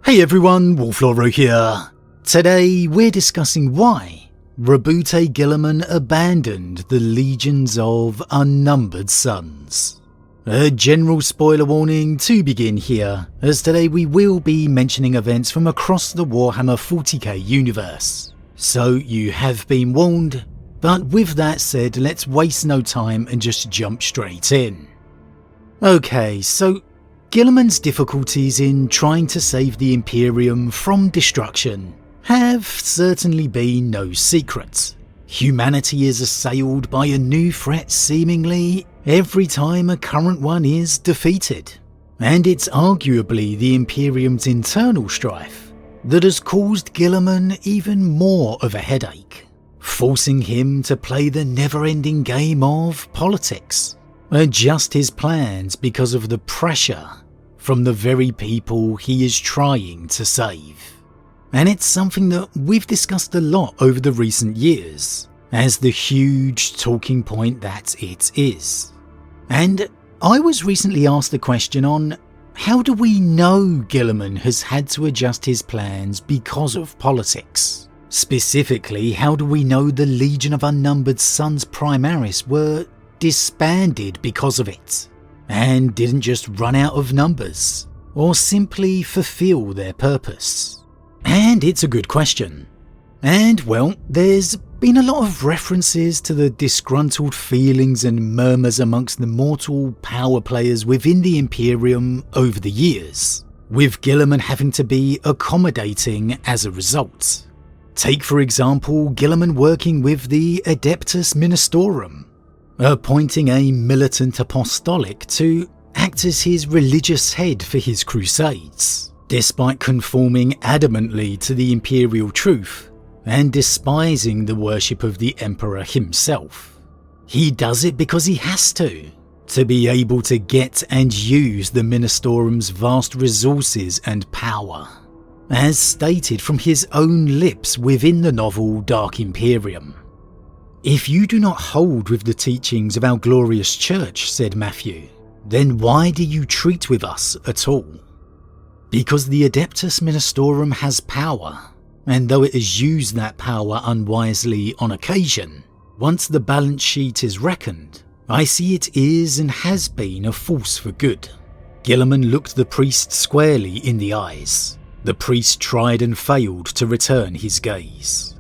Hey everyone, Wolf Lord Rho here. Today we're discussing why Roboute Guilliman abandoned the Legions of Unnumbered Sons. A general spoiler warning to begin here, as today we will be mentioning events from across the Warhammer 40k universe. So you have been warned, but with that said, let's waste no time and just jump straight in. Okay, so Guilliman's difficulties in trying to save the Imperium from destruction have certainly been no secret. Humanity is assailed by a new threat seemingly every time a current one is defeated, and it's arguably the Imperium's internal strife that has caused Guilliman even more of a headache, forcing him to play the never-ending game of politics, adjust his plans because of the pressure from the very people he is trying to save. And it's something that we've discussed a lot over the recent years, as the huge talking point that it is. And I was recently asked a question on how do we know Guilliman has had to adjust his plans because of politics? Specifically, how do we know the Legion of Unnumbered Sons Primaris were disbanded because of it, and didn't just run out of numbers, or simply fulfill their purpose? And it's a good question. And well, there's been a lot of references to the disgruntled feelings and murmurs amongst the mortal power players within the Imperium over the years, with Guilliman having to be accommodating as a result. Take for example Guilliman working with the Adeptus Ministorum, appointing a militant apostolic to act as his religious head for his crusades, despite conforming adamantly to the imperial truth and despising the worship of the Emperor himself. He does it because he has to be able to get and use the Ministorum's vast resources and power, as stated from his own lips within the novel Dark Imperium. "If you do not hold with the teachings of our glorious church," said Matthew, "then why do you treat with us at all?" Because the Adeptus Ministorum has power, and though it has used that power unwisely on occasion, once the balance sheet is reckoned, I see it is and has been a force for good. Guilliman looked the priest squarely in the eyes. The priest tried and failed to return his gaze.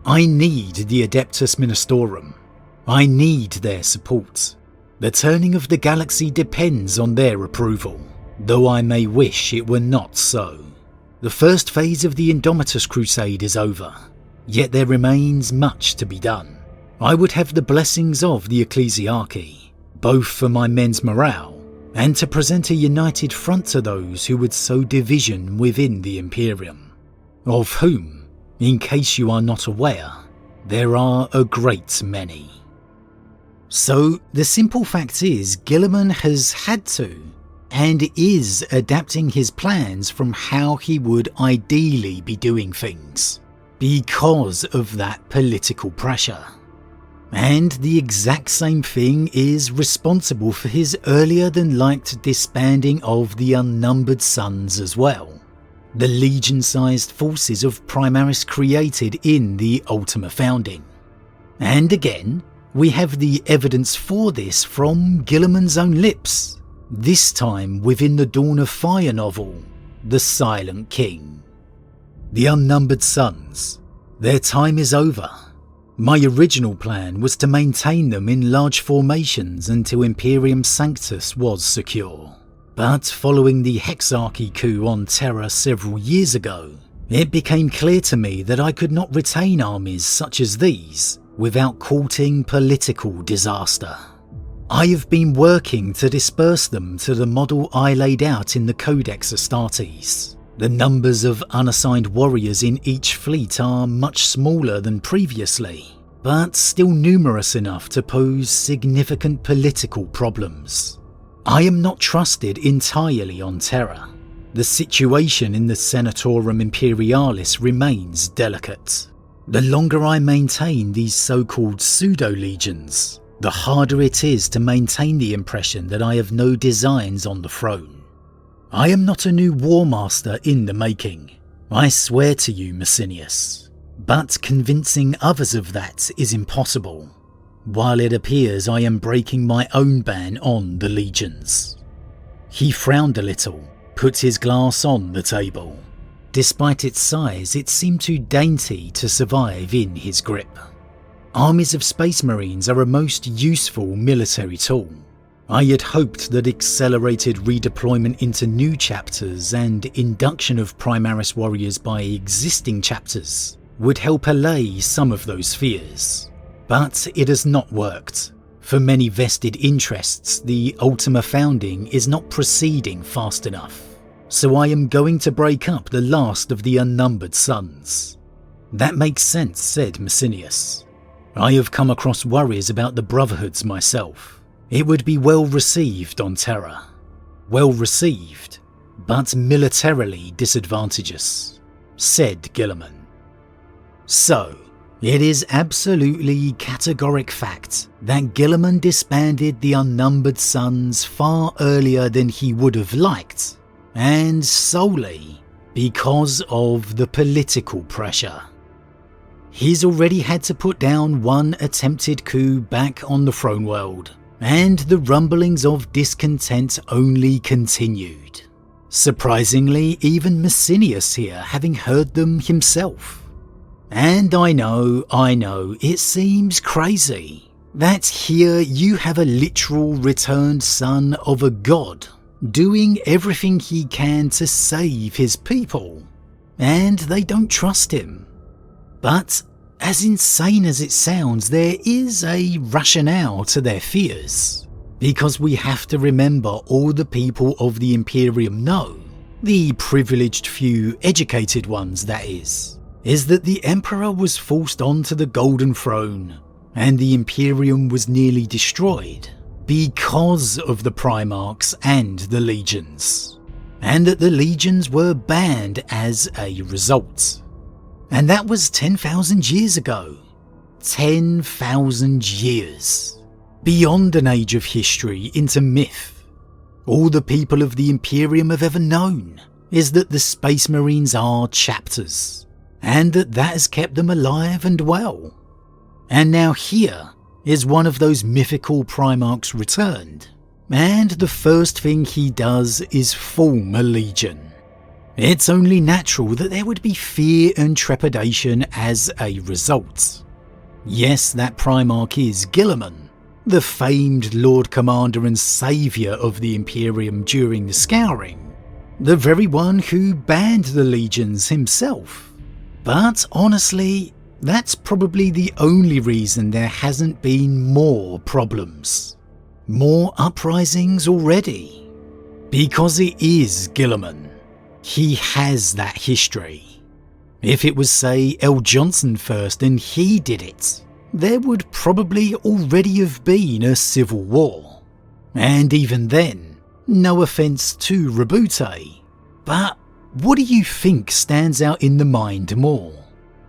I need the Adeptus Ministorum. I need their support. The turning of the galaxy depends on their approval, though I may wish it were not so. The first phase of the Indomitus Crusade is over, yet there remains much to be done. I would have the blessings of the Ecclesiarchy, both for my men's morale and to present a united front to those who would sow division within the Imperium, of whom, in case you are not aware, there are a great many. So the simple fact is, Guilliman has had to and is adapting his plans from how he would ideally be doing things, because of that political pressure. And the exact same thing is responsible for his earlier than liked disbanding of the Unnumbered Sons as well, the legion-sized forces of Primaris created in the Ultima founding. And again, we have the evidence for this from Guilliman's own lips, this time within the Dawn of Fire novel, The Silent King. The Unnumbered Sons. Their time is over. My original plan was to maintain them in large formations until Imperium Sanctus was secure. But following the Hexarchy coup on Terra several years ago, it became clear to me that I could not retain armies such as these without courting political disaster. I have been working to disperse them to the model I laid out in the Codex Astartes. The numbers of unassigned warriors in each fleet are much smaller than previously, but still numerous enough to pose significant political problems. I am not trusted entirely on Terra. The situation in the Senatorum Imperialis remains delicate. The longer I maintain these so-called pseudo-legions, the harder it is to maintain the impression that I have no designs on the throne. I am not a new war master in the making, I swear to you, Macinius, but convincing others of that is impossible, while it appears I am breaking my own ban on the Legions. He frowned a little, put his glass on the table. Despite its size, it seemed too dainty to survive in his grip. Armies of Space Marines are a most useful military tool. I had hoped that accelerated redeployment into new chapters and induction of Primaris warriors by existing chapters would help allay some of those fears. But it has not worked. For many vested interests, the Ultima founding is not proceeding fast enough. So I am going to break up the last of the Unnumbered Sons. That makes sense, said Macinius. I have come across worries about the Brotherhoods myself. It would be well received on Terra. Well received, but militarily disadvantageous, said Guilliman. So, it is absolutely categoric fact that Guilliman disbanded the Unnumbered Sons far earlier than he would have liked, and solely because of the political pressure. He's already had to put down one attempted coup back on the throne world, and the rumblings of discontent only continued. Surprisingly, even Macinius here having heard them himself. And I know, it seems crazy that here you have a literal returned son of a god, doing everything he can to save his people, and they don't trust him. But as insane as it sounds, there is a rationale to their fears, because we have to remember all the people of the Imperium know, the privileged few educated ones that is that the Emperor was forced onto the Golden Throne, and the Imperium was nearly destroyed because of the Primarchs and the Legions, and that the Legions were banned as a result. And that was 10,000 years ago. 10,000 years. Beyond an age of history into myth. All the people of the Imperium have ever known is that the Space Marines are chapters, and that has kept them alive and well. And now here is one of those mythical Primarchs returned, and the first thing he does is form a legion. It's only natural that there would be fear and trepidation as a result. Yes, that Primarch is Guilliman, the famed Lord Commander and saviour of the Imperium during the Scouring, the very one who banned the Legions himself. But honestly, that's probably the only reason there hasn't been more problems. More uprisings already. Because it is Guilliman. He has that history. If it was, say, L. Johnson first and he did it, there would probably already have been a civil war. And even then, no offence to Roboute, but what do you think stands out in the mind more?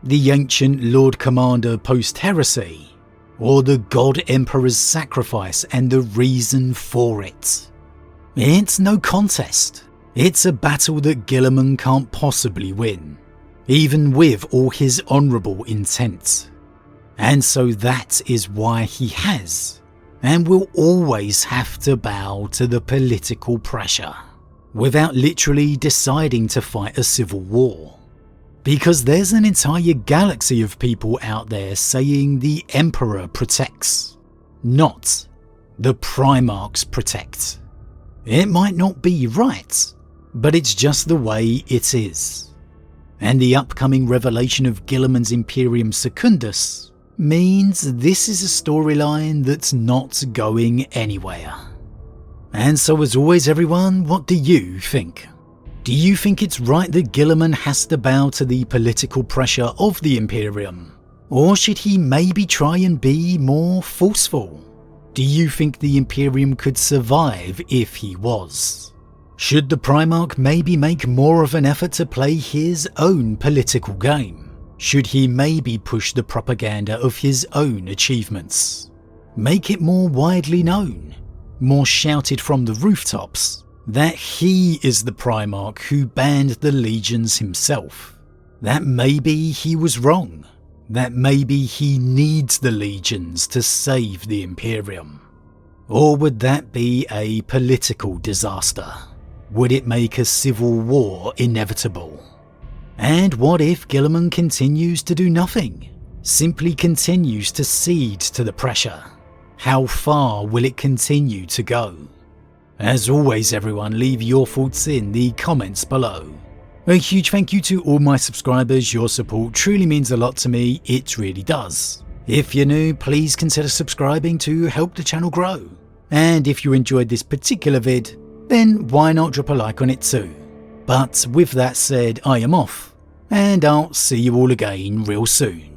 The ancient Lord Commander post-heresy, or the God Emperor's sacrifice and the reason for it? It's no contest. It's a battle that Guilliman can't possibly win, even with all his honourable intent. And so that is why he has, and will always have to bow to the political pressure, without literally deciding to fight a civil war. Because there's an entire galaxy of people out there saying the Emperor protects, not the Primarchs protect. It might not be right, but it's just the way it is. And the upcoming revelation of Guilliman's Imperium Secundus means this is a storyline that's not going anywhere. And so as always everyone, what do you think? Do you think it's right that Guilliman has to bow to the political pressure of the Imperium? Or should he maybe try and be more forceful? Do you think the Imperium could survive if he was? Should the Primarch maybe make more of an effort to play his own political game? Should he maybe push the propaganda of his own achievements? Make it more widely known? More shouted from the rooftops? That he is the Primarch who banned the Legions himself. That maybe he was wrong. That maybe he needs the Legions to save the Imperium. Or would that be a political disaster? Would it make a civil war inevitable? And what if Guilliman continues to do nothing? Simply continues to cede to the pressure? How far will it continue to go? As always everyone, leave your thoughts in the comments below. A huge thank you to all my subscribers, your support truly means a lot to me, it really does. If you're new, please consider subscribing to help the channel grow. And if you enjoyed this particular vid, then why not drop a like on it too. But with that said, I am off, and I'll see you all again real soon.